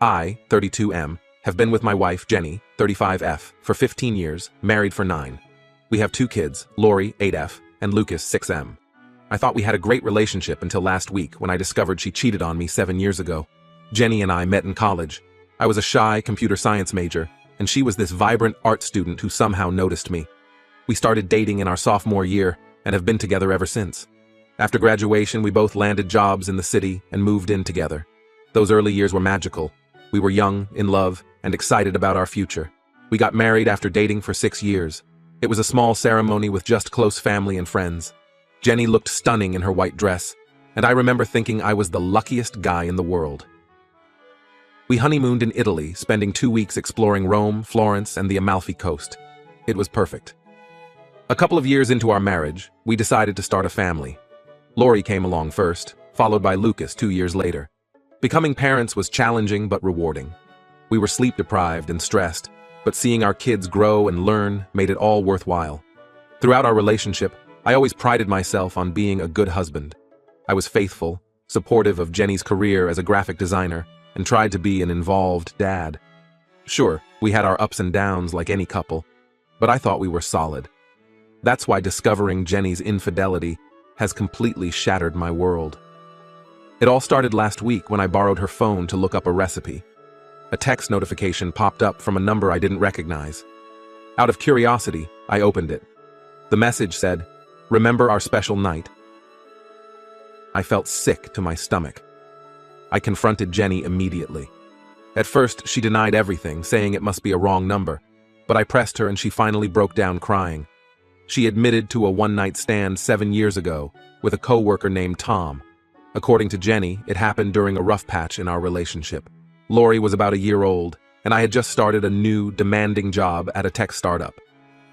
I, 32M, have been with my wife, Jenny, 35F, for 15 years, married for 9. We have 2 kids, Lori, 8F, and Lucas, 6M. I thought we had a great relationship until last week when I discovered she cheated on me 7 years ago. Jenny and I met in college. I was a shy computer science major, and she was this vibrant art student who somehow noticed me. We started dating in our sophomore year and have been together ever since. After graduation, we both landed jobs in the city and moved in together. Those early years were magical. We were young, in love, and excited about our future. We got married after dating for 6 years. It was a small ceremony with just close family and friends. Jenny looked stunning in her white dress, and I remember thinking I was the luckiest guy in the world. We honeymooned in Italy, spending 2 weeks exploring Rome, Florence, and the Amalfi Coast. It was perfect. A couple of years into our marriage, we decided to start a family. Lori came along first, followed by Lucas 2 years later. Becoming parents was challenging but rewarding. We were sleep-deprived and stressed, but seeing our kids grow and learn made it all worthwhile. Throughout our relationship, I always prided myself on being a good husband. I was faithful, supportive of Jenny's career as a graphic designer, and tried to be an involved dad. Sure, we had our ups and downs like any couple, but I thought we were solid. That's why discovering Jenny's infidelity has completely shattered my world. It all started last week when I borrowed her phone to look up a recipe. A text notification popped up from a number I didn't recognize. Out of curiosity, I opened it. The message said, "Remember our special night." I felt sick to my stomach. I confronted Jenny immediately. At first, she denied everything, saying it must be a wrong number, but I pressed her and she finally broke down crying. She admitted to a one-night stand 7 years ago with a coworker named Tom. According to Jenny, it happened during a rough patch in our relationship. Lori was about a year old, and I had just started a new, demanding job at a tech startup.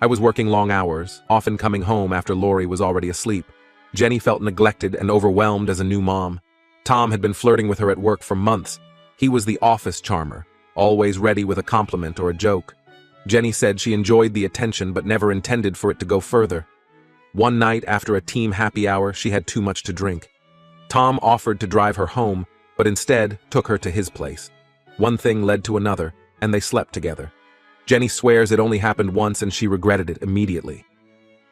I was working long hours, often coming home after Lori was already asleep. Jenny felt neglected and overwhelmed as a new mom. Tom had been flirting with her at work for months. He was the office charmer, always ready with a compliment or a joke. Jenny said she enjoyed the attention but never intended for it to go further. One night after a team happy hour, she had too much to drink. Tom offered to drive her home, but instead took her to his place. One thing led to another, and they slept together. Jenny swears it only happened once and she regretted it immediately.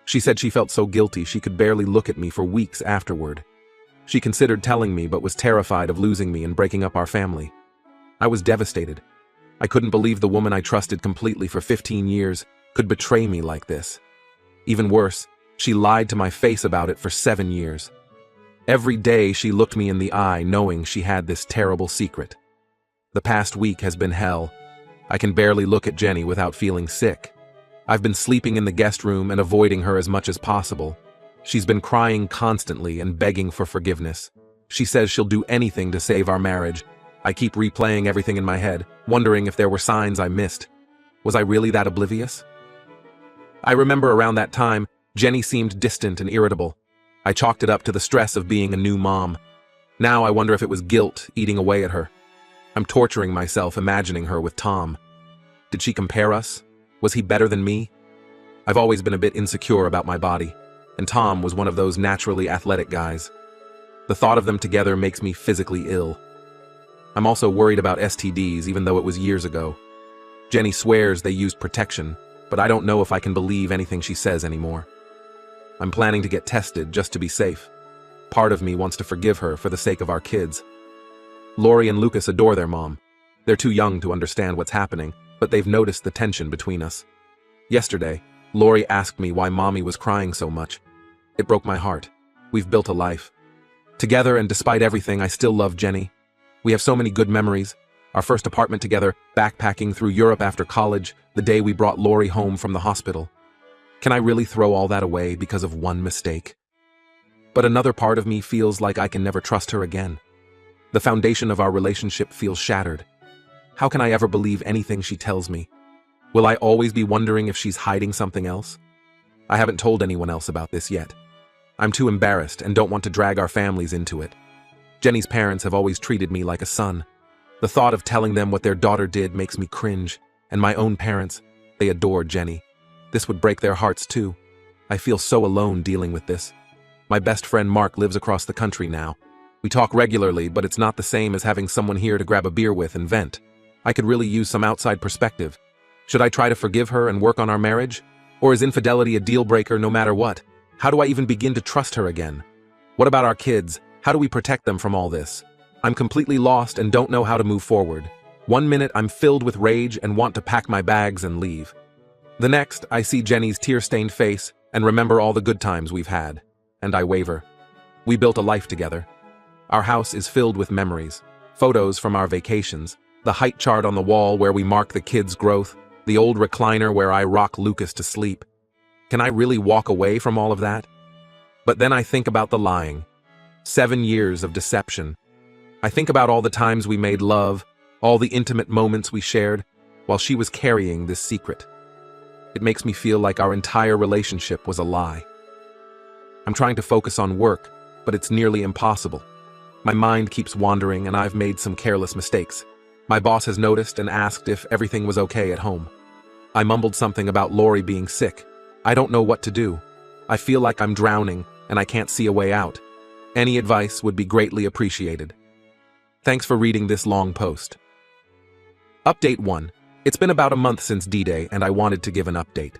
She said she felt so guilty she could barely look at me for weeks afterward. She considered telling me but was terrified of losing me and breaking up our family. I was devastated. I couldn't believe the woman I trusted completely for 15 years could betray me like this. Even worse, she lied to my face about it for 7 years. Every day she looked me in the eye knowing she had this terrible secret. The past week has been hell. I can barely look at Jenny without feeling sick. I've been sleeping in the guest room and avoiding her as much as possible. She's been crying constantly and begging for forgiveness. She says she'll do anything to save our marriage. I keep replaying everything in my head, wondering if there were signs I missed. Was I really that oblivious? I remember around that time, Jenny seemed distant and irritable. I chalked it up to the stress of being a new mom. Now I wonder if it was guilt eating away at her. I'm torturing myself imagining her with Tom. Did she compare us? Was he better than me? I've always been a bit insecure about my body, and Tom was one of those naturally athletic guys. The thought of them together makes me physically ill. I'm also worried about STDs even though it was years ago. Jenny swears they used protection, but I don't know if I can believe anything she says anymore. I'm planning to get tested just to be safe. Part of me wants to forgive her for the sake of our kids. Lori and Lucas adore their mom. They're too young to understand what's happening, but they've noticed the tension between us. Yesterday, Lori asked me why Mommy was crying so much. It broke my heart. We've built a life. Together, and despite everything, I still love Jenny. We have so many good memories. Our first apartment together, backpacking through Europe after college, the day we brought Lori home from the hospital. Can I really throw all that away because of one mistake? But another part of me feels like I can never trust her again. The foundation of our relationship feels shattered. How can I ever believe anything she tells me? Will I always be wondering if she's hiding something else? I haven't told anyone else about this yet. I'm too embarrassed and don't want to drag our families into it. Jenny's parents have always treated me like a son. The thought of telling them what their daughter did makes me cringe. And my own parents, they adore Jenny. This would break their hearts too. I feel so alone dealing with this. My best friend Mark lives across the country now. We talk regularly, but it's not the same as having someone here to grab a beer with and vent. I could really use some outside perspective. Should I try to forgive her and work on our marriage? Or is infidelity a deal breaker no matter what? How do I even begin to trust her again? What about our kids? How do we protect them from all this? I'm completely lost and don't know how to move forward. One minute I'm filled with rage and want to pack my bags and leave. The next, I see Jenny's tear-stained face and remember all the good times we've had. And I waver. We built a life together. Our house is filled with memories, photos from our vacations, the height chart on the wall where we mark the kids' growth, the old recliner where I rock Lucas to sleep. Can I really walk away from all of that? But then I think about the lying. 7 years of deception. I think about all the times we made love, all the intimate moments we shared, while she was carrying this secret. It makes me feel like our entire relationship was a lie. I'm trying to focus on work, but it's nearly impossible. My mind keeps wandering and I've made some careless mistakes. My boss has noticed and asked if everything was okay at home. I mumbled something about Lori being sick. I don't know what to do. I feel like I'm drowning and I can't see a way out. Any advice would be greatly appreciated. Thanks for reading this long post. Update 1. It's been about a month since D-Day and I wanted to give an update.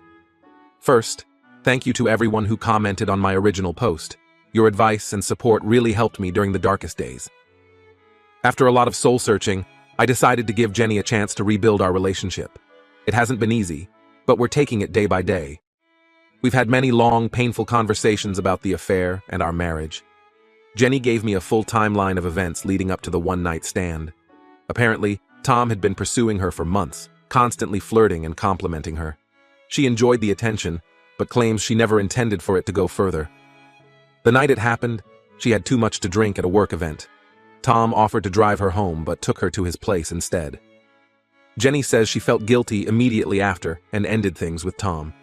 First, thank you to everyone who commented on my original post. Your advice and support really helped me during the darkest days. After a lot of soul-searching, I decided to give Jenny a chance to rebuild our relationship. It hasn't been easy, but we're taking it day by day. We've had many long, painful conversations about the affair and our marriage. Jenny gave me a full timeline of events leading up to the one-night stand. Apparently, Tom had been pursuing her for months, constantly flirting and complimenting her. She enjoyed the attention, but claims she never intended for it to go further. The night it happened, she had too much to drink at a work event. Tom offered to drive her home but took her to his place instead. Jenny says she felt guilty immediately after and ended things with Tom.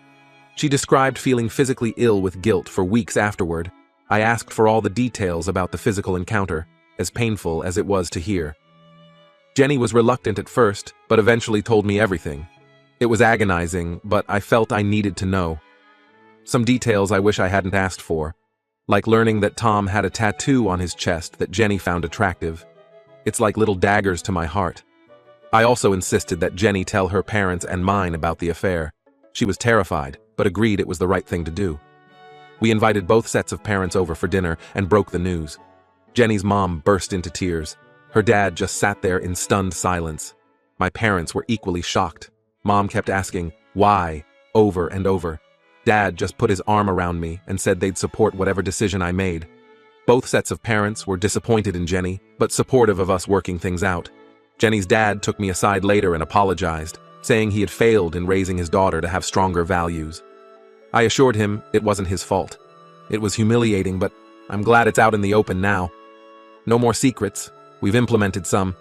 She described feeling physically ill with guilt for weeks afterward. I asked for all the details about the physical encounter, as painful as it was to hear. Jenny was reluctant at first, but eventually told me everything. It was agonizing, but I felt I needed to know. Some details I wish I hadn't asked for, like learning that Tom had a tattoo on his chest that Jenny found attractive. It's like little daggers to my heart. I also insisted that Jenny tell her parents and mine about the affair. She was terrified, but agreed it was the right thing to do. We invited both sets of parents over for dinner and broke the news. Jenny's mom burst into tears. Her dad just sat there in stunned silence. My parents were equally shocked. Mom kept asking, why, over and over. Dad just put his arm around me and said they'd support whatever decision I made. Both sets of parents were disappointed in Jenny, but supportive of us working things out. Jenny's dad took me aside later and apologized, saying he had failed in raising his daughter to have stronger values. I assured him it wasn't his fault. It was humiliating, but I'm glad it's out in the open now. No more secrets. We've implemented some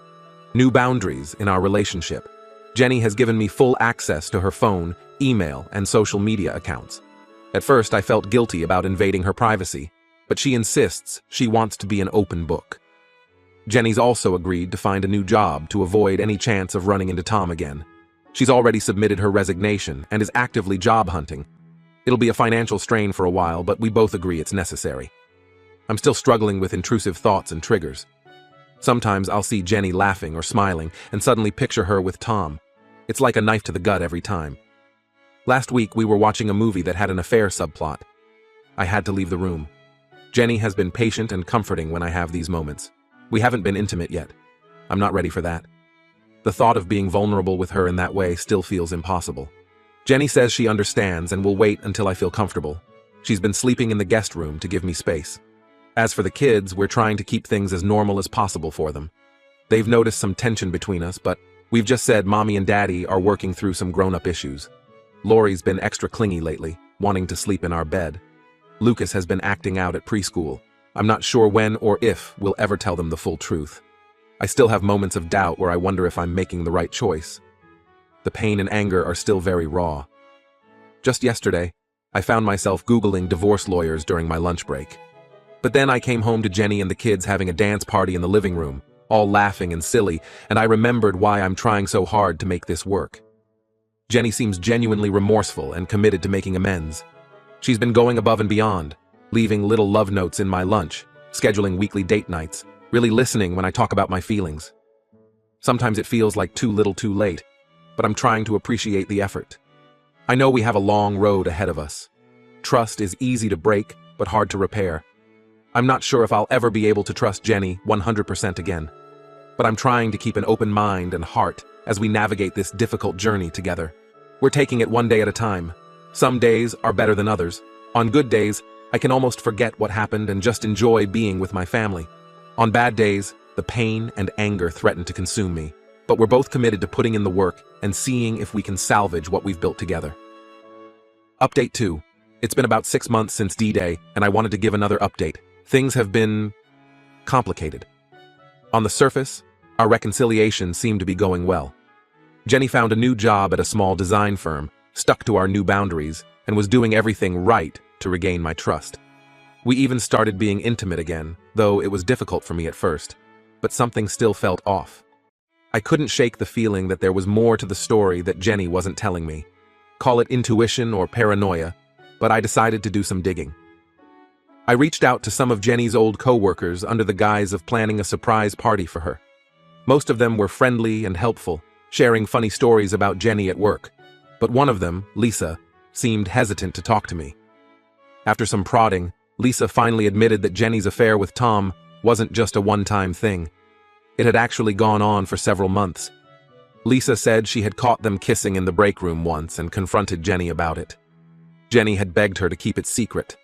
new boundaries in our relationship. Jenny has given me full access to her phone, email, and social media accounts. At first, I felt guilty about invading her privacy, but she insists she wants to be an open book. Jenny's also agreed to find a new job to avoid any chance of running into Tom again. She's already submitted her resignation and is actively job hunting. It'll be a financial strain for a while, but we both agree it's necessary. I'm still struggling with intrusive thoughts and triggers. Sometimes I'll see Jenny laughing or smiling and suddenly picture her with Tom. It's like a knife to the gut every time. Last week, we were watching a movie that had an affair subplot. I had to leave the room. Jenny has been patient and comforting when I have these moments. We haven't been intimate yet. I'm not ready for that. The thought of being vulnerable with her in that way still feels impossible. Jenny says she understands and will wait until I feel comfortable. She's been sleeping in the guest room to give me space. As for the kids, we're trying to keep things as normal as possible for them. They've noticed some tension between us, but we've just said Mommy and Daddy are working through some grown-up issues. Lori's been extra clingy lately, wanting to sleep in our bed. Lucas has been acting out at preschool. I'm not sure when or if we'll ever tell them the full truth. I still have moments of doubt where I wonder if I'm making the right choice. The pain and anger are still very raw. Just yesterday, I found myself Googling divorce lawyers during my lunch break. But then I came home to Jenny and the kids having a dance party in the living room, all laughing and silly, and I remembered why I'm trying so hard to make this work. Jenny seems genuinely remorseful and committed to making amends. She's been going above and beyond, leaving little love notes in my lunch, scheduling weekly date nights, really listening when I talk about my feelings. Sometimes it feels like too little too late, but I'm trying to appreciate the effort. I know we have a long road ahead of us. Trust is easy to break, but hard to repair. I'm not sure if I'll ever be able to trust Jenny 100% again, but I'm trying to keep an open mind and heart as we navigate this difficult journey together. We're taking it one day at a time. Some days are better than others. On good days, I can almost forget what happened and just enjoy being with my family. On bad days, the pain and anger threaten to consume me, but we're both committed to putting in the work and seeing if we can salvage what we've built together. Update 2. It's been about 6 months since D-Day, and I wanted to give another update. Things have been complicated. On the surface, our reconciliation seemed to be going well. Jenny found a new job at a small design firm, stuck to our new boundaries, and was doing everything right to regain my trust. We even started being intimate again, though it was difficult for me at first, but something still felt off. I couldn't shake the feeling that there was more to the story that Jenny wasn't telling me. Call it intuition or paranoia, but I decided to do some digging. I reached out to some of Jenny's old co-workers under the guise of planning a surprise party for her. Most of them were friendly and helpful, sharing funny stories about Jenny at work, but one of them, Lisa, seemed hesitant to talk to me. After some prodding, Lisa finally admitted that Jenny's affair with Tom wasn't just a one-time thing. It had actually gone on for several months. Lisa said she had caught them kissing in the break room once and confronted Jenny about it. Jenny had begged her to keep it secret.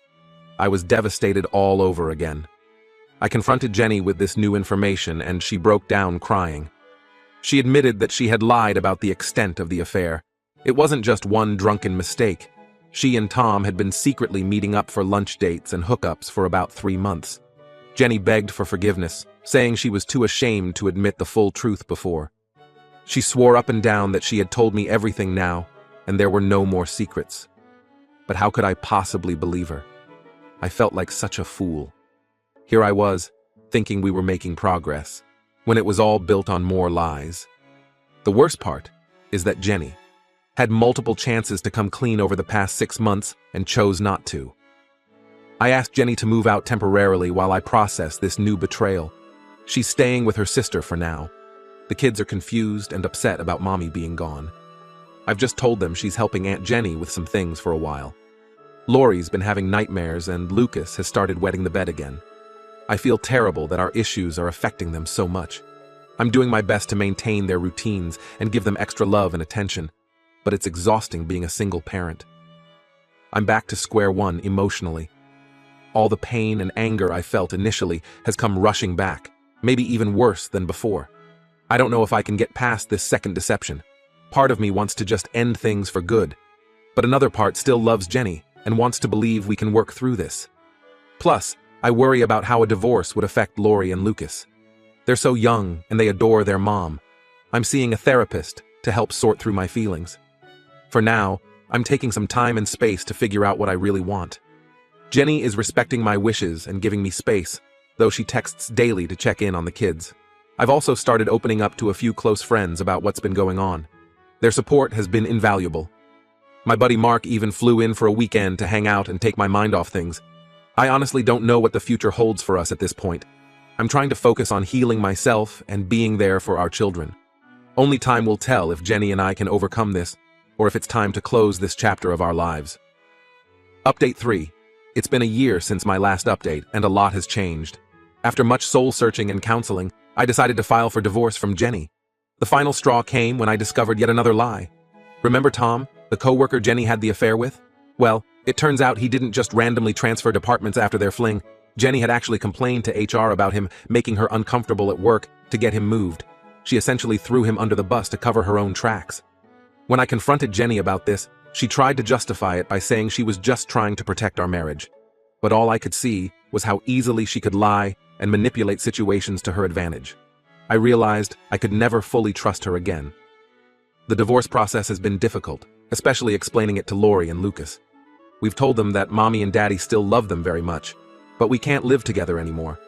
I was devastated all over again. I confronted Jenny with this new information and she broke down crying. She admitted that she had lied about the extent of the affair. It wasn't just one drunken mistake. She and Tom had been secretly meeting up for lunch dates and hookups for about 3 months. Jenny begged for forgiveness, saying she was too ashamed to admit the full truth before. She swore up and down that she had told me everything now, and there were no more secrets. But how could I possibly believe her? I felt like such a fool. Here I was, thinking we were making progress, when it was all built on more lies. The worst part is that Jenny had multiple chances to come clean over the past 6 months and chose not to. I asked Jenny to move out temporarily while I process this new betrayal. She's staying with her sister for now. The kids are confused and upset about Mommy being gone. I've just told them she's helping Aunt Jenny with some things for a while. Lori's been having nightmares and Lucas has started wetting the bed again. I feel terrible that our issues are affecting them so much. I'm doing my best to maintain their routines and give them extra love and attention, but it's exhausting being a single parent. I'm back to square one emotionally. All the pain and anger I felt initially has come rushing back, maybe even worse than before. I don't know if I can get past this second deception. Part of me wants to just end things for good, but another part still loves Jenny and wants to believe we can work through this. Plus, I worry about how a divorce would affect Lori and Lucas. They're so young and they adore their mom. I'm seeing a therapist to help sort through my feelings. For now, I'm taking some time and space to figure out what I really want. Jenny is respecting my wishes and giving me space, though she texts daily to check in on the kids. I've also started opening up to a few close friends about what's been going on. Their support has been invaluable. My buddy Mark even flew in for a weekend to hang out and take my mind off things. I honestly don't know what the future holds for us at this point. I'm trying to focus on healing myself and being there for our children. Only time will tell if Jenny and I can overcome this, or if it's time to close this chapter of our lives. Update 3. It's been a year since my last update, and a lot has changed. After much soul-searching and counseling, I decided to file for divorce from Jenny. The final straw came when I discovered yet another lie. Remember Tom, the coworker Jenny had the affair with? Well, it turns out he didn't just randomly transfer departments after their fling. Jenny had actually complained to HR about him making her uncomfortable at work to get him moved. She essentially threw him under the bus to cover her own tracks. When I confronted Jenny about this, she tried to justify it by saying she was just trying to protect our marriage. But all I could see was how easily she could lie and manipulate situations to her advantage. I realized I could never fully trust her again. The divorce process has been difficult, especially explaining it to Lori and Lucas. We've told them that Mommy and Daddy still love them very much, but we can't live together anymore.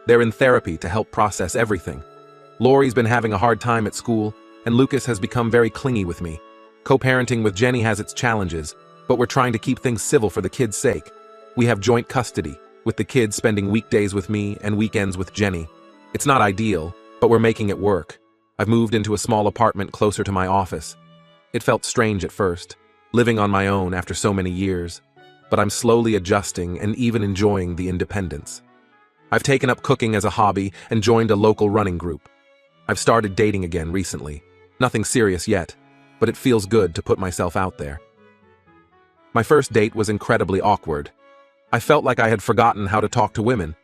They're in therapy to help process everything. Lori's been having a hard time at school, and Lucas has become very clingy with me. Co-parenting with Jenny has its challenges, but we're trying to keep things civil for the kids' sake. We have joint custody, with the kids spending weekdays with me and weekends with Jenny. It's not ideal, but we're making it work. I've moved into a small apartment closer to my office. It felt strange at first, living on my own after so many years, but I'm slowly adjusting and even enjoying the independence. I've taken up cooking as a hobby and joined a local running group. I've started dating again recently. Nothing serious yet, but it feels good to put myself out there. My first date was incredibly awkward. I felt like I had forgotten how to talk to women.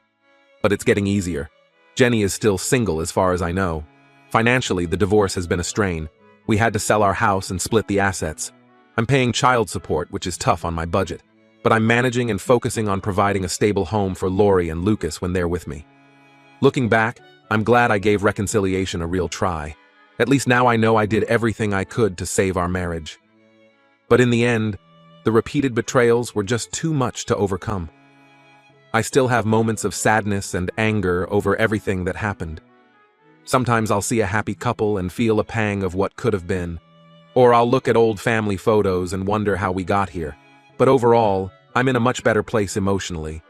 But it's getting easier. Jenny is still single as far as I know. Financially, the divorce has been a strain. We had to sell our house and split the assets. I'm paying child support, which is tough on my budget, but I'm managing and focusing on providing a stable home for Lori and Lucas when they're with me. Looking back, I'm glad I gave reconciliation a real try. At least now I know I did everything I could to save our marriage. But in the end, the repeated betrayals were just too much to overcome. I still have moments of sadness and anger over everything that happened. Sometimes I'll see a happy couple and feel a pang of what could have been. Or I'll look at old family photos and wonder how we got here. But overall, I'm in a much better place emotionally.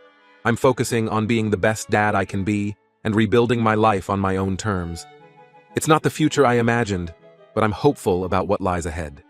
I'm focusing on being the best dad I can be and rebuilding my life on my own terms. It's not the future I imagined, but I'm hopeful about what lies ahead.